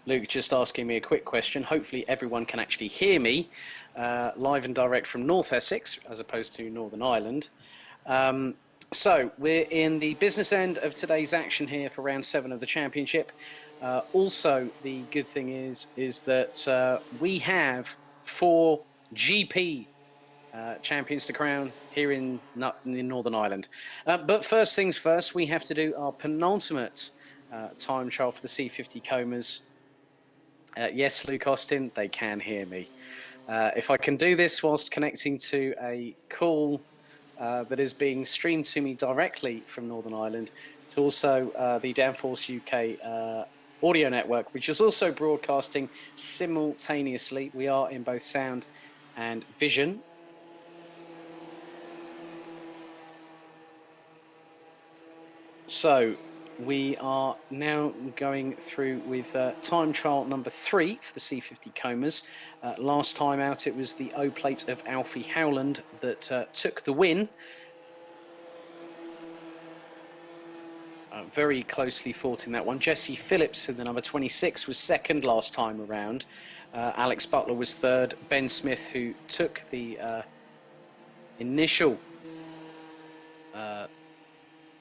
Luke just asking me a quick question. Hopefully everyone can actually hear me live and direct from North Essex as opposed to Northern Ireland. So we're in the business end of today's action here for round 7 of the championship. Also, the good thing is that we have 4 GP champions to crown here in Northern Ireland. But first things first, we have to do our penultimate time trial for the C50 Comas. Yes, Luke Austin, they can hear me. If I can do this whilst connecting to a call that is being streamed to me directly from Northern Ireland, it's also the Downforce UK audio network, which is also broadcasting simultaneously. We are in both sound and vision. So we are now going through with time trial number 3 for the C50 Comas. Last time out, it was the O plate of Alfie Howland that took the win. Very closely fought in that one. Jesse Phillips in the number 26 was second last time around. Alex Butler was third. Ben Smith, who took the initial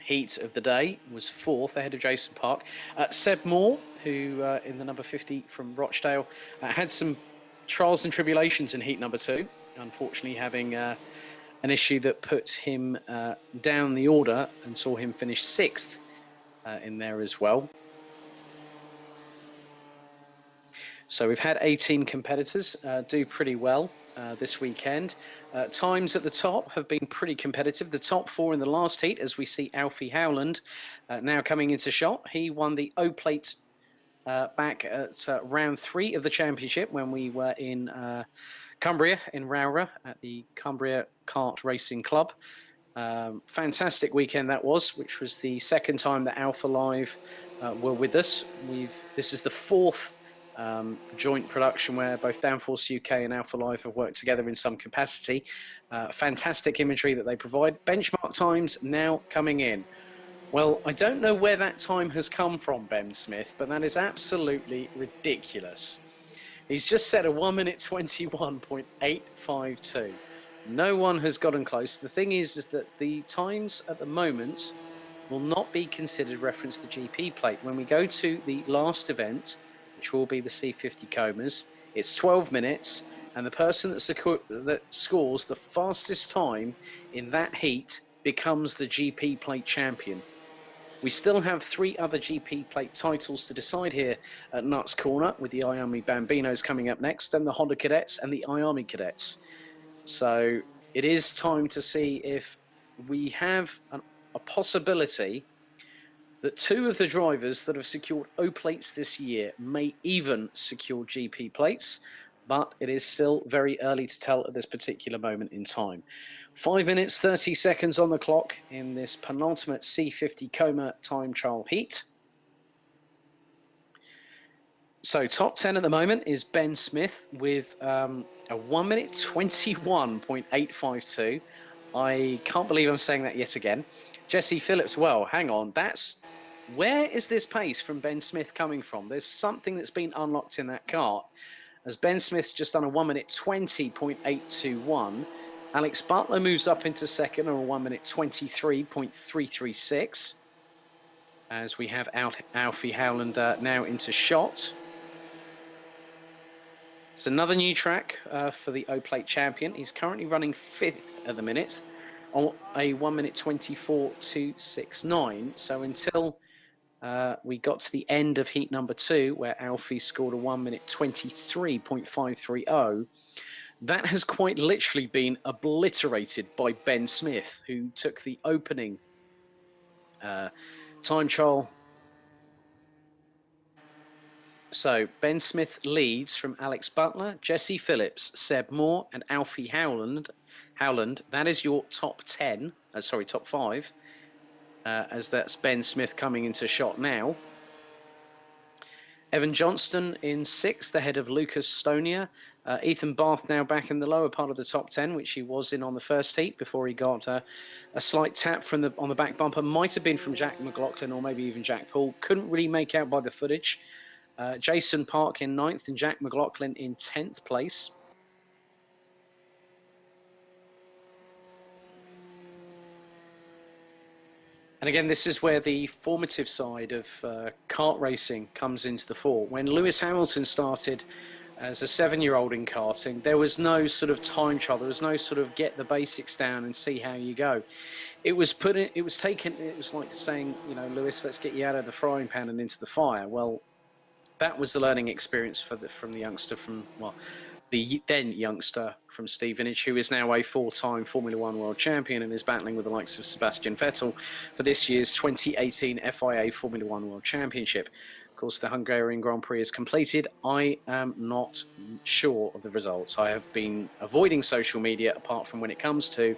heat of the day, was fourth ahead of Jason Park. Seb Moore, who in the number 50 from Rochdale, had some trials and tribulations in heat number 2, unfortunately having an issue that put him down the order and saw him finish 6th in there as well. So we've had 18 competitors do pretty well this weekend. Times at the top have been pretty competitive. The top 4 in the last heat, as we see Alfie Howland now coming into shot. He won the O plate back at round 3 of the championship when we were in Cumbria, in Rowra, at the Cumbria Kart Racing Club. Fantastic weekend that was, which was the second time that Alpha Live were with us. This is the 4th joint production where both Downforce UK and Alpha Live have worked together in some capacity. Fantastic imagery that they provide. Benchmark times now coming in. Well, I don't know where that time has come from, Ben Smith, but that is absolutely ridiculous. He's just set a 1 minute 21.852. No one has gotten close. The thing is that the times at the moment will not be considered reference to the GP plate. When we go to the last event, which will be the C50 Comas, it's 12 minutes, and the person that scores the fastest time in that heat becomes the GP plate champion. We still have 3 other GP plate titles to decide here at Nuts Corner, with the C50 Bambinos coming up next, then the Honda Cadets and the Army Cadets. So it is time to see if we have a possibility that 2 of the drivers that have secured O plates this year may even secure GP plates, but it is still very early to tell at this particular moment in time. 5 minutes, 30 seconds on the clock in this penultimate C50 Coma time trial heat. So top 10 at the moment is Ben Smith with a 1 minute 21.852. I can't believe I'm saying that yet again. Jesse Phillips, well, hang on, where is this pace from Ben Smith coming from? There's something that's been unlocked in that kart, as Ben Smith's just done a 1 minute 20.821. Alex Butler moves up into second on a 1 minute 23.336. As we have Alfie Howland now into shot. It's another new track for the O plate champion. He's currently running 5th at the minute on a 1 minute 24.269. So until we got to the end of heat number 2, where Alfie scored a 1 minute 23.530, that has quite literally been obliterated by Ben Smith, who took the opening time trial. So Ben Smith leads from Alex Butler, Jesse Phillips, Seb Moore, and Alfie Howland. That is your top 10. Top 5. As that's Ben Smith coming into shot now. Evan Johnston in 6th ahead of Lucas Stonia. Ethan Barth now back in the lower part of the top 10, which he was in on the first heat before he got a slight tap from on the back bumper. Might have been from Jack McLaughlin or maybe even Jack Paul. Couldn't really make out by the footage. Jason Park in 9th and Jack McLaughlin in 10th place. And again, this is where the formative side of kart racing comes into the fore. When Lewis Hamilton started as a 7-year-old in karting, there was no sort of time trial. There was no sort of get the basics down and see how you go. It was like saying, you know, Lewis, let's get you out of the frying pan and into the fire. Well, that was the learning experience from the youngster the then youngster from Stevenage, who is now a 4-time Formula One world champion and is battling with the likes of Sebastian Vettel for this year's 2018 FIA Formula One World Championship. Of course, the Hungarian Grand Prix is completed. I am not sure of the results. I have been avoiding social media apart from when it comes to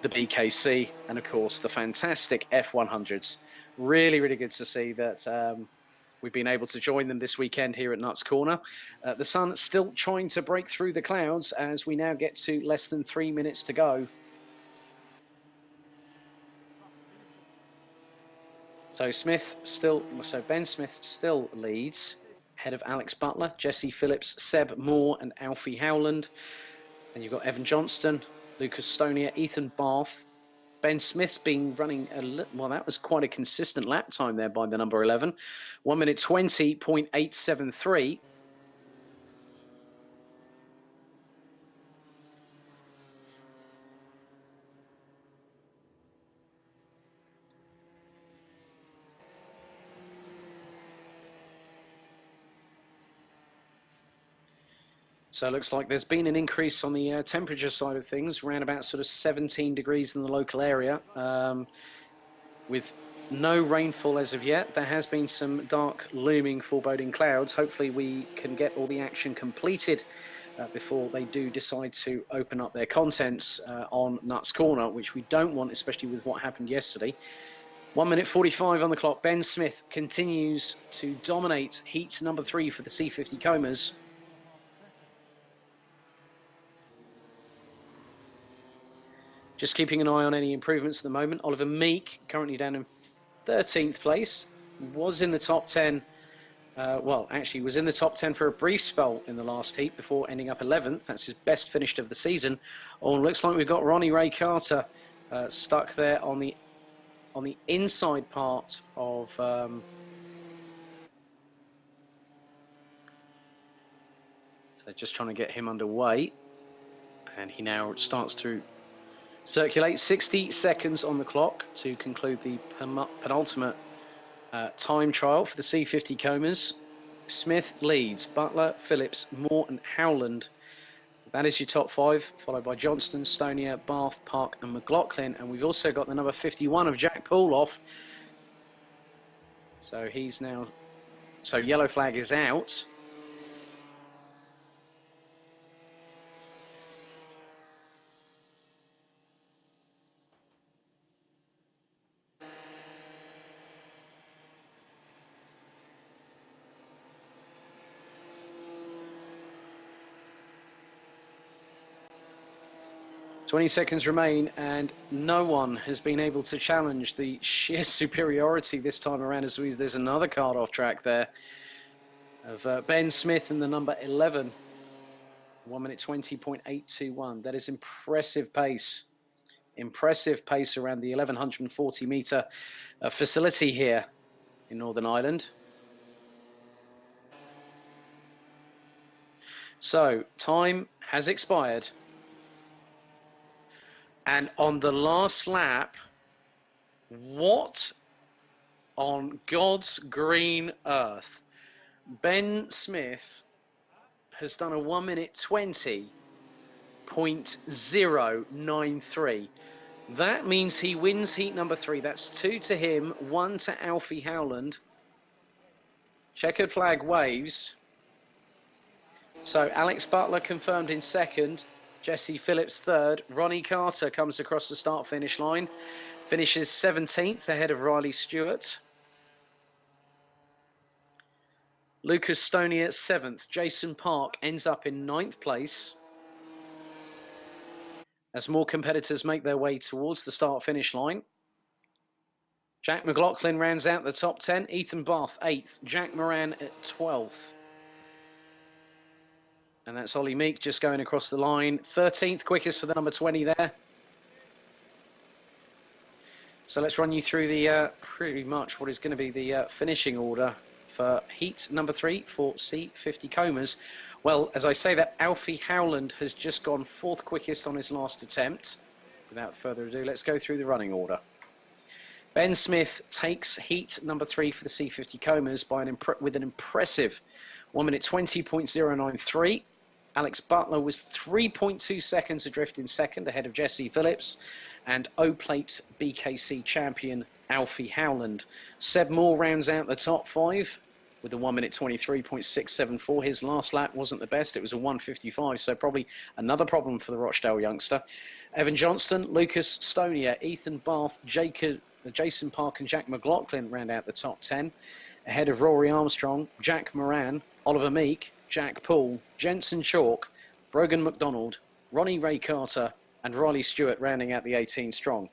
the BKC and, of course, the fantastic F100s. Really, really good to see that we've been able to join them this weekend here at Nuts Corner. The sun still trying to break through the clouds as we now get to less than 3 minutes to go. So Ben Smith still leads, ahead of Alex Butler, Jesse Phillips, Seb Moore and Alfie Howland. And you've got Evan Johnston, Lucas Stonia, Ethan Barth. Ben Smith's been running that was quite a consistent lap time there by the number 11. 1 minute 20.873. So it looks like there's been an increase on the temperature side of things, around about sort of 17 degrees in the local area, with no rainfall as of yet. There has been some dark, looming, foreboding clouds. Hopefully we can get all the action completed before they do decide to open up their contents on Nuts Corner, which we don't want, especially with what happened yesterday. 1 minute 45 on the clock. Ben Smith continues to dominate heat number 3 for the C50 Comas. Just keeping an eye on any improvements at the moment. Oliver Meek, currently down in 13th place, was in the top 10. Was in the top 10 for a brief spell in the last heat before ending up 11th. That's his best finish of the season. Oh, and looks like we've got Ronnie Ray Carter stuck there on the inside part of. So just trying to get him underway, and he now starts to circulate. 60 seconds on the clock to conclude the penultimate time trial for the C50 Comas. Smith leads, Butler, Phillips, Moore and Howland. That is your top 5, followed by Johnston, Stonia, Barth, Park and McLaughlin. And we've also got the number 51 of Jack Paul off. So yellow flag is out. "20 seconds remain, and no one has been able to challenge the sheer superiority this time around, as there's another card off track there of Ben Smith and the number 11. 1 minute 20.821. That is impressive pace. Impressive pace around the 1140 metre facility here in Northern Ireland. So, time has expired. And on the last lap, what on God's green earth? Ben Smith has done a 1 minute 20.093. That means he wins heat number 3. That's 2 to him, 1 to Alfie Howland. Checkered flag waves. So Alex Butler confirmed in 2nd. Jesse Phillips 3rd. Ronnie Carter comes across the start-finish line. Finishes 17th ahead of Riley Stewart. Lucas Stonier 7th. Jason Park ends up in 9th place. As more competitors make their way towards the start-finish line. Jack McLaughlin rounds out the top 10. Ethan Bath 8th. Jack Moran at 12th. And that's Ollie Meek just going across the line. 13th quickest for the number 20 there. So let's run you through the pretty much what is going to be the finishing order for heat number 3 for C50 Combers. Well, as I say that, Alfie Howland has just gone 4th quickest on his last attempt. Without further ado, let's go through the running order. Ben Smith takes heat number 3 for the C50 Combers by with an impressive 1 minute 20.093. Alex Butler was 3.2 seconds adrift in second, ahead of Jesse Phillips and O-Plate BKC champion Alfie Howland. Seb Moore rounds out the top 5 with a 1 minute 23.674. His last lap wasn't the best. It was a 1:55, so probably another problem for the Rochdale youngster. Evan Johnston, Lucas Stonier, Ethan Bath, Jason Park and Jack McLaughlin round out the top 10. Ahead of Rory Armstrong, Jack Moran, Oliver Meek, Jack Poole, Jensen Chalk, Brogan McDonald, Ronnie Ray Carter and Riley Stewart rounding out the 18 strong.